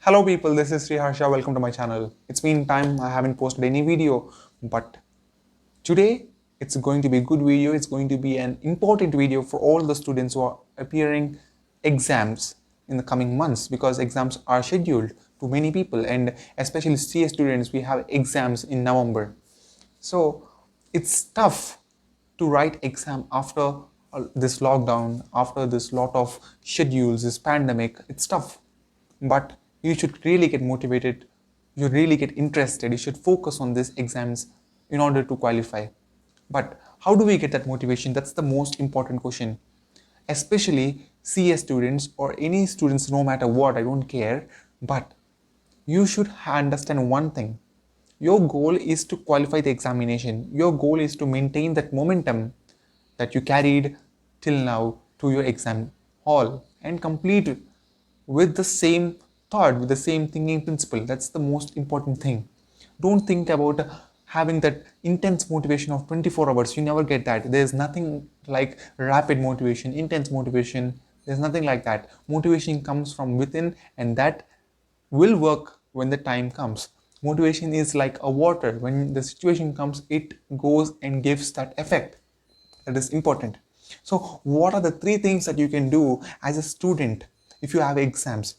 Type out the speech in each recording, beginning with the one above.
Hello people, this is Harsha. Welcome to my channel. It's been time I haven't posted any video, but today it's going to be a good video. It's going to be an important video for all the students who are appearing exams in the coming months, because exams are scheduled to many people, and especially CA students, we have exams in November. So it's tough to write exam after this lockdown, after this lot of schedules, this pandemic. It's tough, but you should really get motivated, you should really get interested, you should focus on these exams in order to qualify. But how do we get that motivation? That's the most important question. Especially CS students or any students, no matter what, I don't care. But you should understand one thing. Your goal is to qualify the examination. Your goal is to maintain that momentum that you carried till now to your exam hall and complete with the same thought, with the same thinking principle. That's the most important thing. Don't think about having that intense motivation of 24 hours. You never get that. There's nothing like rapid motivation, intense motivation. There's nothing like that. Motivation comes from within, and that will work when the time comes. Motivation is like a water. When the situation comes, it goes and gives that effect. That is important. So what are the three things that you can do as a student if you have exams?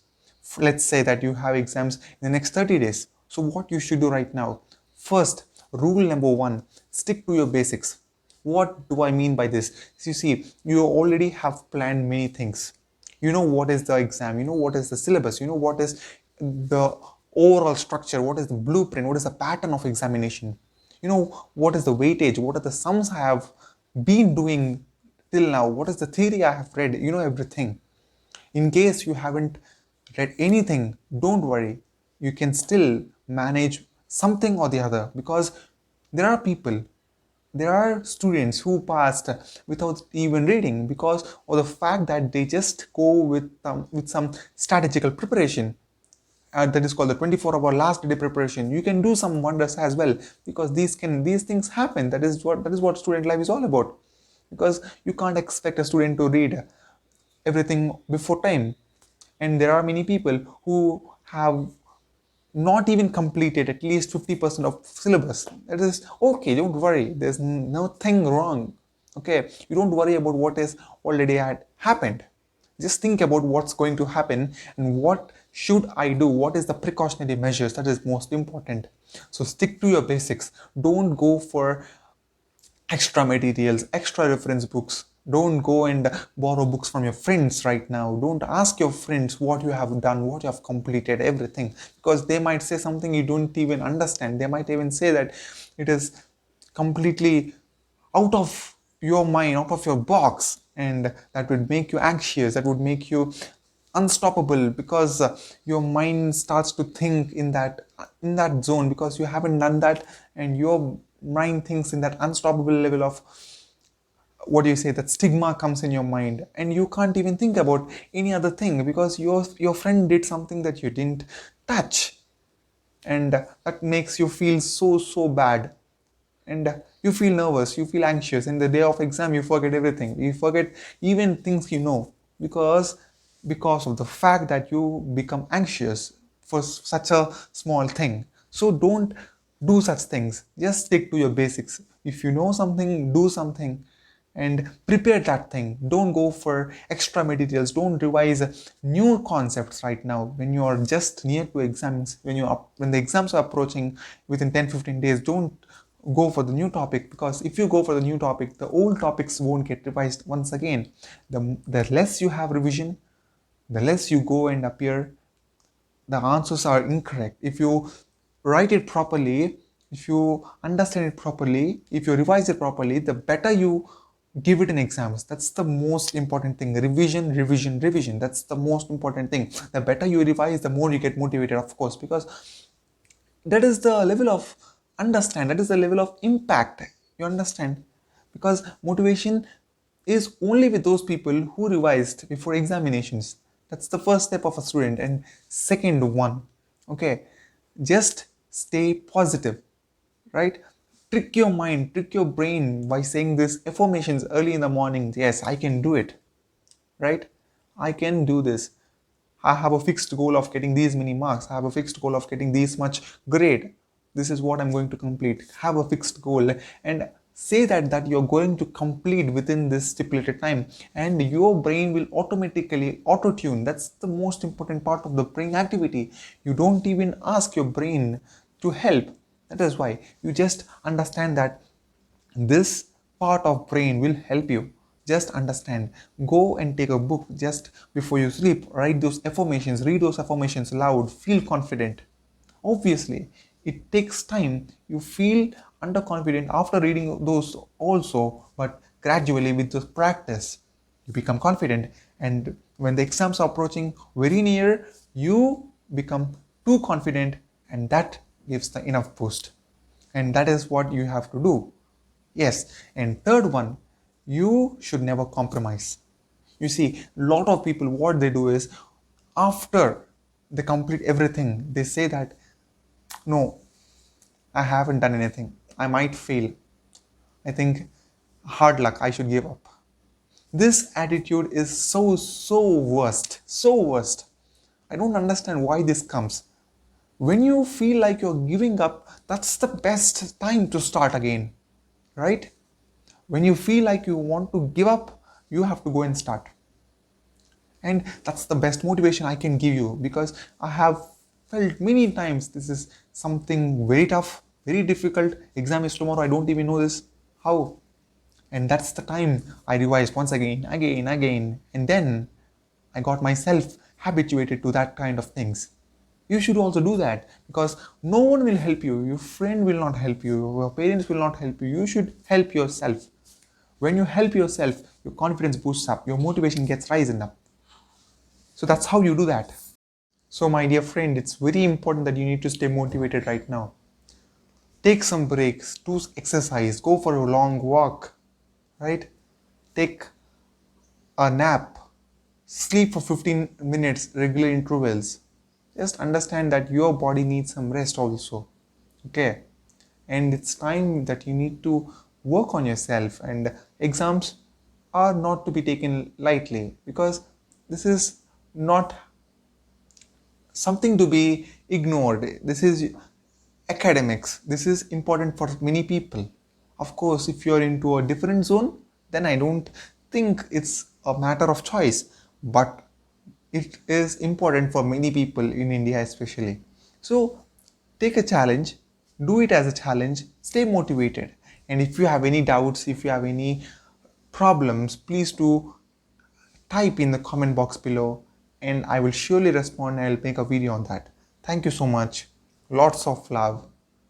Let's say that you have exams in the next 30 days. So what you should do right now? First, rule number one, stick to your basics. What do I mean by this? You see, you already have planned many things. You know what is the exam, you know what is the syllabus, you know what is the overall structure, what is the blueprint, what is the pattern of examination, you know what is the weightage, what are the sums I have been doing till now, what is the theory I have read, you know everything. In case you haven't read anything, don't worry, you can still manage something or the other, because there are people, there are students who passed without even reading because of the fact that they just go with some strategical preparation. That is called the 24-hour last day preparation. You can do some wonders as well, because these things happen. That is what student life is all about. Because you can't expect a student to read everything before time, and there are many people who have not even completed at least 50% of syllabus. That is okay, don't worry, there's nothing wrong. Okay, you don't worry about what is already had happened. Just think about what's going to happen and what should I do, what is the precautionary measures. That is most important. So stick to your basics. Don't go for extra materials, extra reference books. Don't go and borrow books from your friends right now. Don't ask your friends what you have done, what you have completed, everything, because they might say something you don't even understand. They might even say that it is completely out of your mind, out of your box, and that would make you anxious, that would make you unstoppable, because your mind starts to think in that zone, because you haven't done that, and your mind thinks in that unstoppable level of, what do you say, that stigma comes in your mind, and you can't even think about any other thing, because your friend did something that you didn't touch, and that makes you feel so bad, and you feel nervous, you feel anxious. In the day of exam, you forget everything, you forget even things you know, because of the fact that you become anxious for such a small thing. So don't do such things, just stick to your basics. If you know something, do something and prepare that thing. Don't go for extra materials, don't revise new concepts right now when you are just near to exams, when the exams are approaching within 10-15 days. Don't go for the new topic, because if you go for the new topic, the old topics won't get revised once again. The less you have revision, the less you go and appear, the answers are incorrect. If you write it properly, if you understand it properly, if you revise it properly, the better you give it in exams. That's the most important thing. Revision, revision, revision. That's the most important thing. The better you revise, the more you get motivated, of course, because that is the level of understand, that is the level of impact, you understand. Because motivation is only with those people who revised before examinations. That's the first step of a student. And second one, okay, just stay positive, right? Trick your mind, trick your brain by saying this affirmations early in the morning. Yes, I can do it, right? I can do this. I have a fixed goal of getting these many marks. I have a fixed goal of getting this much grade. This is what I'm going to complete. Have a fixed goal and say that you're going to complete within this stipulated time, and your brain will automatically auto tune. That's the most important part of the brain activity. You don't even ask your brain to help. That is why you just understand that this part of brain will help you. Just understand. Go and take a book just before you sleep. Write those affirmations. Read those affirmations loud. Feel confident. Obviously, it takes time. You feel underconfident after reading those also, but gradually with the practice, you become confident. And when the exams are approaching very near, you become too confident, and that gives the enough boost. And that is what you have to do. Yes, and third one, you should never compromise. You see, a lot of people, what they do is after they complete everything, they say that, no, I haven't done anything. I might fail. I think hard luck, I should give up. This attitude is so worst, so worst. I don't understand why this comes. When you feel like you're giving up, that's the best time to start again, right? When you feel like you want to give up, you have to go and start. And that's the best motivation I can give you, because I have felt many times this is something very tough, very difficult. Exam is tomorrow, I don't even know this. How? And that's the time I revised once again, and then I got myself habituated to that kind of things. You should also do that, because no one will help you. Your friend will not help you. Your parents will not help you. You should help yourself. When you help yourself, your confidence boosts up, your motivation gets risen up. So that's how you do that. So my dear friend, it's very important that you need to stay motivated right now. Take some breaks, do exercise, go for a long walk, right? Take a nap, sleep for 15 minutes, regular intervals. Just understand that your body needs some rest also, okay? And it's time that you need to work on yourself, and exams are not to be taken lightly, because this is not something to be ignored. This is academics. This is important for many people. Of course, if you're into a different zone, then I don't think it's a matter of choice, but it is important for many people in India especially. So take a challenge, do it as a challenge, stay motivated. And if you have any doubts, if you have any problems, please do type in the comment box below, and I will surely respond. I'll make a video on that. Thank you so much. Lots of love.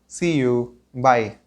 See you. Bye.